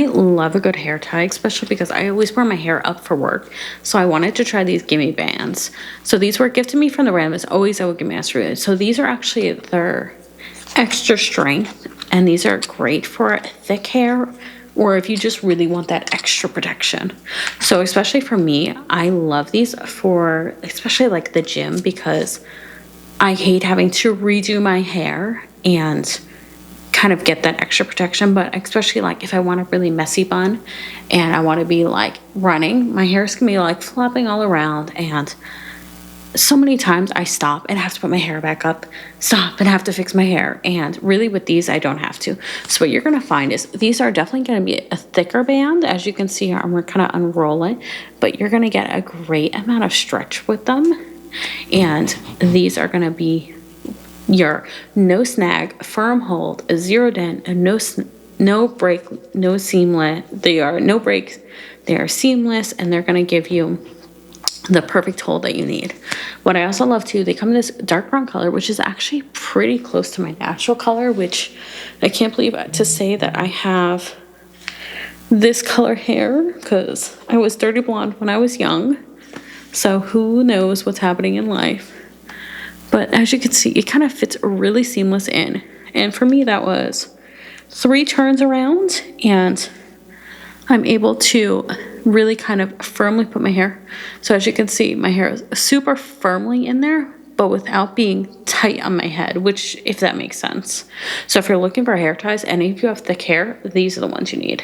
love a good hair tie, especially because I always wear my hair up for work. So I wanted to try these Gimme Bands. So these were gifted to me from the randoms. Always I would get mastery. So these are actually their extra strength, and these are great for thick hair or if you just really want that extra protection. So especially for me, I love these for especially like the gym, because I hate having to redo my hair and kind of get that extra protection. But especially like if I want a really messy bun and I want to be like running, my hair's gonna be like flopping all around, and so many times I stop and have to put my hair back up, stop and have to fix my hair. And really with these, I don't have to. So what you're going to find is these are definitely going to be a thicker band, as you can see here, and we're kind of unrolling, but you're going to get a great amount of stretch with them. And these are going to be your no snag, firm hold, a zero dent, and no break, no seamless. They are no breaks. They are seamless, and they're going to give you the perfect hold that you need. What I also love too, they come in this dark brown color, which is actually pretty close to my natural color, which I can't believe to say that I have this color hair, because I was dirty blonde when I was young. So who knows what's happening in life. But as you can see, it kind of fits really seamless in. And for me, that was 3 turns around, and I'm able to really kind of firmly put my hair. So as you can see, my hair is super firmly in there, but without being tight on my head, which, if that makes sense. So if you're looking for hair ties, and if you have thick hair, these are the ones you need.